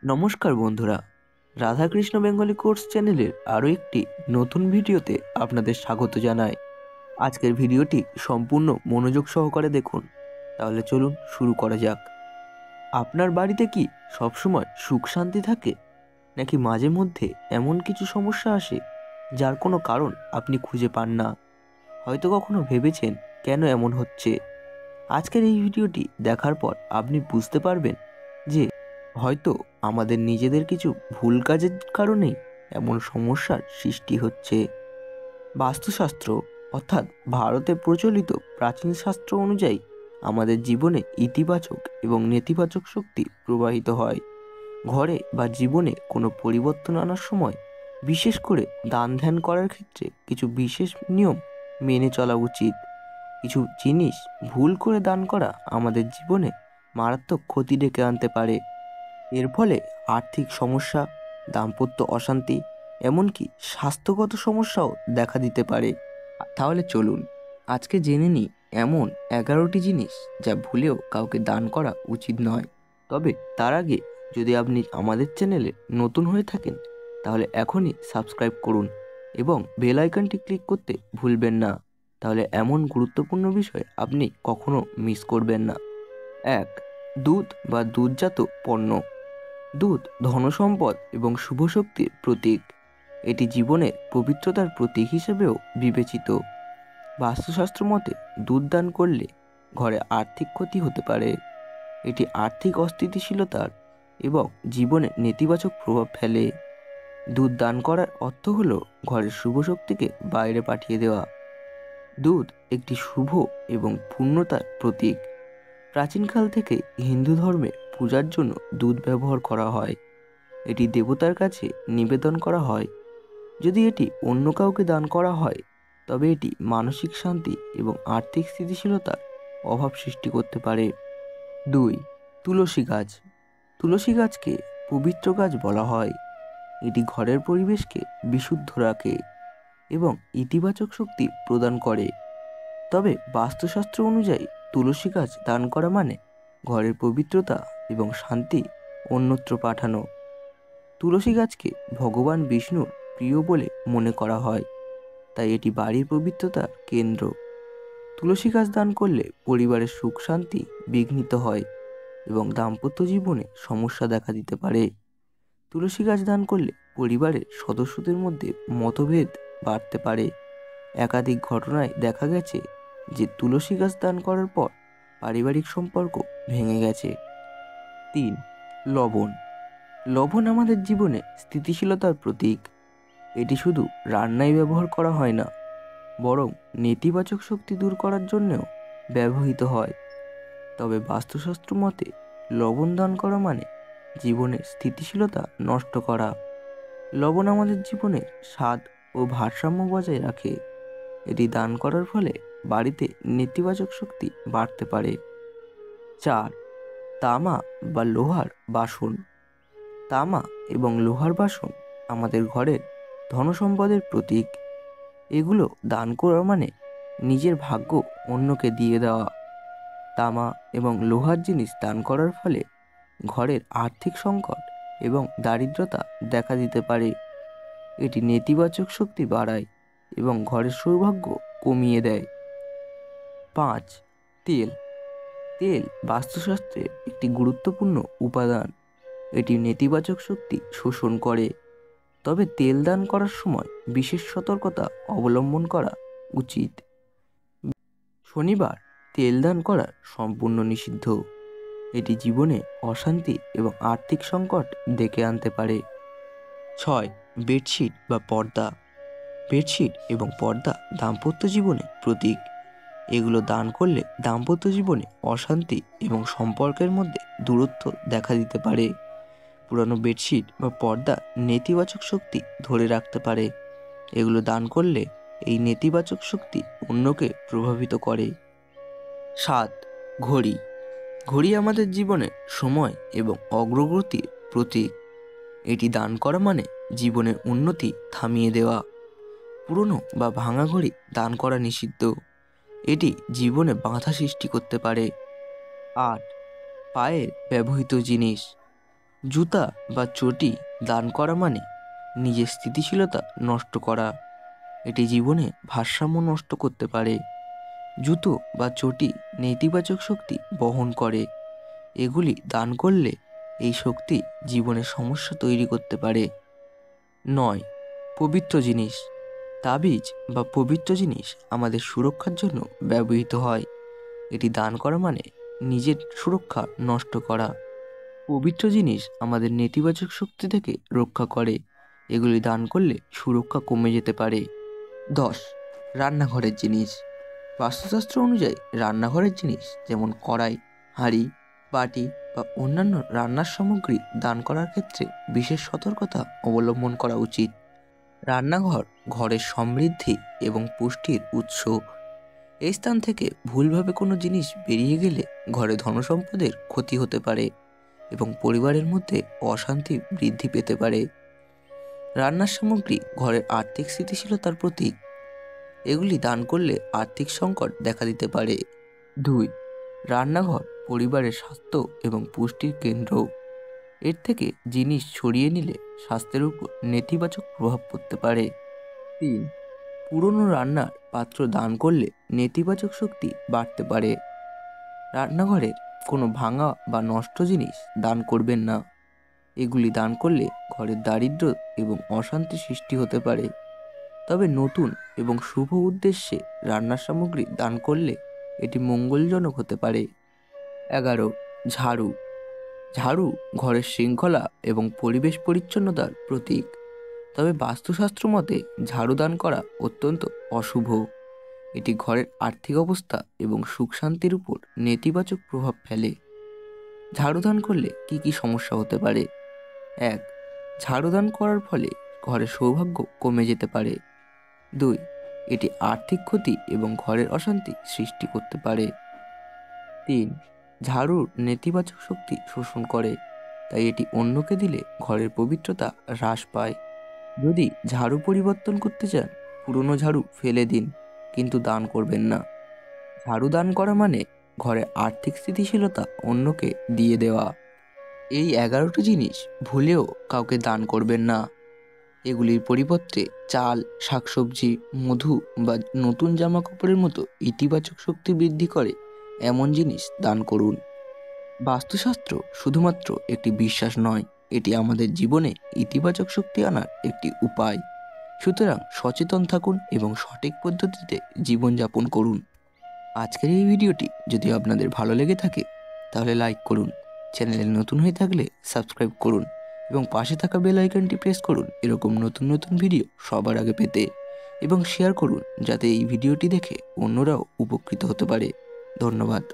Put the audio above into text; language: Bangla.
নমস্কার বন্ধুরা, রাধাকৃষ্ণ বেঙ্গলি কোর্স চ্যানেলের আরও একটি নতুন ভিডিওতে আপনাদের স্বাগত জানাই। আজকের ভিডিওটি সম্পূর্ণ মনোযোগ সহকারে দেখুন। তাহলে চলুন শুরু করা যাক। আপনার বাড়িতে কি সবসময় সুখ শান্তি থাকে, নাকি মাঝে মধ্যে এমন কিছু সমস্যা আসে যার কোনো কারণ আপনি খুঁজে পান না? হয়তো কখনো ভেবেছেন কেন এমন হচ্ছে। আজকের এই ভিডিওটি দেখার পর আপনি বুঝতে পারবেন যে হয়তো আমাদের নিজেদের কিছু ভুল কাজের কারণেই এমন সমস্যার সৃষ্টি হচ্ছে। বাস্তুশাস্ত্র অর্থাৎ ভারতে প্রচলিত প্রাচীন শাস্ত্র অনুযায়ী আমাদের জীবনে ইতিবাচক এবং নেতিবাচক শক্তি প্রবাহিত হয়। ঘরে বা জীবনে কোনো পরিবর্তন আনার সময়, বিশেষ করে দান ধ্যান করার ক্ষেত্রে কিছু বিশেষ নিয়ম মেনে চলা উচিত। কিছু জিনিস ভুল করে দান করা আমাদের জীবনে মারাত্মক ক্ষতি ডেকে আনতে পারে। এর ফলে আর্থিক সমস্যা, দাম্পত্য অশান্তি, এমনকি স্বাস্থ্যগত সমস্যাও দেখা দিতে পারে। তাহলে চলুন আজকে জেনে নিই এমন 11টি জিনিস যা ভুলেও কাউকে দান করা উচিত নয়। তবে তার আগে যদি আপনি আমাদের চ্যানেলে নতুন হয়ে থাকেন, তাহলে এখনই সাবস্ক্রাইব করুন এবং বেল আইকনটি ক্লিক করতে ভুলবেন না। তাহলে এমন গুরুত্বপূর্ণ বিষয় আপনি কখনো মিস করবেন না। 1. দুধ বা দুধজাত পণ্য। দুধ ধনসম্পদ এবং শুভ শক্তির প্রতীক। এটি জীবনের পবিত্রতার প্রতীক হিসেবেও বিবেচিত। বাস্তুশাস্ত্র মতে দুধ দান করলে ঘরে আর্থিক ক্ষতি হতে পারে। এটি আর্থিক অস্থিতিশীলতার এবং জীবনে নেতিবাচক প্রভাব ফেলে। দুধ দান করার অর্থ হলো ঘরের শুভ শক্তিকে বাইরে পাঠিয়ে দেওয়া। দুধ একটি শুভ এবং পূর্ণতার প্রতীক। প্রাচীনকাল থেকে হিন্দু ধর্মে পূজার জন্য দুধ ব্যবহার করা হয়। এটি দেবতার কাছে নিবেদন করা হয়। যদি এটি অন্য কাউকে দান করা হয়, তবে এটি মানসিক শান্তি এবং আর্থিক স্থিতিশীলতার অভাব সৃষ্টি করতে পারে। 2. তুলসী গাছ। তুলসী গাছকে পবিত্র গাছ বলা হয়। এটি ঘরের পরিবেশকে বিশুদ্ধ রাখে এবং ইতিবাচক শক্তি প্রদান করে। তবে বাস্তুশাস্ত্র অনুযায়ী তুলসী গাছ দান করা মানে ঘরের পবিত্রতা এবং শান্তি অন্যত্র পাঠানো। তুলসী গাছকে ভগবান বিষ্ণুর প্রিয় বলে মনে করা হয়, তাই এটি বাড়ির পবিত্রতার কেন্দ্র। তুলসী গাছ দান করলে পরিবারের সুখ শান্তি বিঘ্নিত হয় এবং দাম্পত্য জীবনে সমস্যা দেখা দিতে পারে। তুলসী গাছ দান করলে পরিবারের সদস্যদের মধ্যে মতভেদ বাড়তে পারে। একাধিক ঘটনায় দেখা গেছে যে তুলসী গাছ দান করার পর পারিবারিক সম্পর্ক ভেঙে গেছে। 3. লবণ। লবণ আমাদের জীবনে স্থিতিশীলতার প্রতীক। এটি শুধু রান্নায় ব্যবহার করা হয় না, বরং নেতিবাচক শক্তি দূর করার জন্যও ব্যবহৃত হয়। তবে বাস্তুশাস্ত্র মতে লবণ দান করা মানে জীবনের স্থিতিশীলতা নষ্ট করা। লবণ আমাদের জীবনের স্বাদ ও ভারসাম্য বজায় রাখে। এটি দান করার ফলে বাড়িতে নেতিবাচক শক্তি বাড়তে পারে। 4. তামা বা লোহার বাসন। তামা এবং লোহার বাসন আমাদের ঘরের ধনসম্পদের প্রতীক। এগুলো দান করা মানে নিজের ভাগ্য অন্যকে দিয়ে দেওয়া। তামা এবং লোহার জিনিস দান করার ফলে ঘরের আর্থিক সংকট এবং দারিদ্রতা দেখা দিতে পারে। এটি নেতিবাচক শক্তি বাড়ায় এবং ঘরের সৌভাগ্য কমিয়ে দেয়। 5. তেল। তেল বাস্তুশাস্ত্রের একটি গুরুত্বপূর্ণ উপাদান। এটি নেতিবাচক শক্তি শোষণ করে। তবে তেল দান করার সময় বিশেষ সতর্কতা অবলম্বন করা উচিত। শনিবার তেল দান করা সম্পূর্ণ নিষিদ্ধ। এটি জীবনে অশান্তি এবং আর্থিক সংকট ডেকে আনতে পারে। 6. বেডশিট বা পর্দা। বেডশিট এবং পর্দা দাম্পত্য জীবনের প্রতীক। এগুলো দান করলে দাম্পত্য জীবনে অশান্তি এবং সম্পর্কের মধ্যে দূরত্ব দেখা দিতে পারে। পুরানো বেডশিট বা পর্দা নেতিবাচক শক্তি ধরে রাখতে পারে। এগুলো দান করলে এই নেতিবাচক শক্তি অন্যকে প্রভাবিত করে। 7. ঘড়ি। ঘড়ি আমাদের জীবনে সময় এবং অগ্রগতির প্রতীক। এটি দান করা মানে জীবনের উন্নতি থামিয়ে দেওয়া। পুরনো বা ভাঙা ঘড়ি দান করা নিষিদ্ধ। এটি জীবনে বাধা সৃষ্টি করতে পারে। 8. পায়ের ব্যবহৃত জিনিস। জুতা বা চটি দান করা মানে নিজের স্থিতিশীলতা নষ্ট করা। এটি জীবনে ভারসাম্য নষ্ট করতে পারে। জুতো বা চটি নেতিবাচক শক্তি বহন করে। এগুলি দান করলে এই শক্তি জীবনে সমস্যা তৈরি করতে পারে। 9. পবিত্র জিনিস। তাবিজ বা পবিত্র জিনিস আমাদের সুরক্ষার জন্য ব্যবহৃত হয়। এটি দান করা মানে নিজের সুরক্ষা নষ্ট করা। পবিত্র জিনিস আমাদের নেতিবাচক শক্তি থেকে রক্ষা করে। এগুলি দান করলে সুরক্ষা কমে যেতে পারে। 10. রান্নাঘরের জিনিস। বাস্তুশাস্ত্র অনুযায়ী রান্নাঘরের জিনিস যেমন কড়াই, হাঁড়ি, বাটি বা অন্যান্য রান্নার সামগ্রী দান করার ক্ষেত্রে বিশেষ সতর্কতা অবলম্বন করা উচিত। রান্নাঘর ঘরের সমৃদ্ধি এবং পুষ্টির উৎস। এই স্থান থেকে ভুলভাবে কোনো জিনিস বেরিয়ে গেলে ঘরে ধনসম্পদের ক্ষতি হতে পারে এবং পরিবারের মধ্যে অশান্তি বৃদ্ধি পেতে পারে। রান্নার সামগ্রী ঘরের আর্থিক স্থিতিশীলতার প্রতীক। এগুলি দান করলে আর্থিক সংকট দেখা দিতে পারে। 2. রান্নাঘর পরিবারের স্বাস্থ্য এবং পুষ্টির কেন্দ্র। এর থেকে জিনিস ছড়িয়ে নিলে স্বাস্থ্যের উপর নেতিবাচক প্রভাব পড়তে পারে। 3. পুরনো রান্নার পাত্র দান করলে নেতিবাচক শক্তি বাড়তে পারে। রান্নাঘরের কোনো ভাঙা বা নষ্ট জিনিস দান করবেন না। এগুলি দান করলে ঘরের দারিদ্র্য এবং অশান্তি সৃষ্টি হতে পারে। তবে নতুন এবং শুভ উদ্দেশ্যে রান্নার সামগ্রী দান করলে এটি মঙ্গলজনক হতে পারে। 11. ঝাড়ু। ঝাড়ু ঘরের শৃঙ্খলা এবং পরিবেশ পরিচ্ছন্নতার প্রতীক। তবে বাস্তুশাস্ত্র মতে ঝাড়ু দান করা অত্যন্ত অশুভ। এটি ঘরের আর্থিক অবস্থা এবং সুখ শান্তির উপর নেতিবাচক প্রভাব ফেলে। ঝাড়ু দান করলে কি কি সমস্যা হতে পারে? 1. ঝাড়ু দান করার ফলে ঘরের সৌভাগ্য কমে যেতে পারে। 2. এটি আর্থিক ক্ষতি এবং ঘরের অশান্তি সৃষ্টি করতে পারে। 3. ঝাড়ুর নেতিবাচক শক্তি শোষণ করে, তাই এটি অন্যকে দিলে ঘরের পবিত্রতা হ্রাস পায়। যদি ঝাড়ু পরিবর্তন করতে চান, পুরনো ঝাড়ু ফেলে দিন, কিন্তু দান করবেন না। ঝাড়ু দান করা মানে ঘরে আর্থিক স্থিতিশীলতা অন্যকে দিয়ে দেওয়া। এই 11টি জিনিস ভুলেও কাউকে দান করবেন না। এগুলির পরিবর্তে চাল, শাকসবজি, মধু বা নতুন জামা কাপড়ের মতো ইতিবাচক শক্তি বৃদ্ধি করে এমন জিনিস দান করুন। বাস্তুশাস্ত্র শুধুমাত্র একটি বিশ্বাস নয়, এটি আমাদের জীবনে ইতিবাচক শক্তি আনার একটি উপায়। সুতরাং সচেতন থাকুন এবং সঠিক পদ্ধতিতে জীবনযাপন করুন। আজকের এই ভিডিওটি যদি আপনাদের ভালো লেগে থাকে তাহলে লাইক করুন, চ্যানেলে নতুন হয়ে থাকলে সাবস্ক্রাইব করুন এবং পাশে থাকা বেল আইকনটি প্রেস করুন এরকম নতুন নতুন ভিডিও সবার আগে পেতে, এবং শেয়ার করুন যাতে এই ভিডিওটি দেখে অন্যরাও উপকৃত হতে পারে। ধন্যবাদ।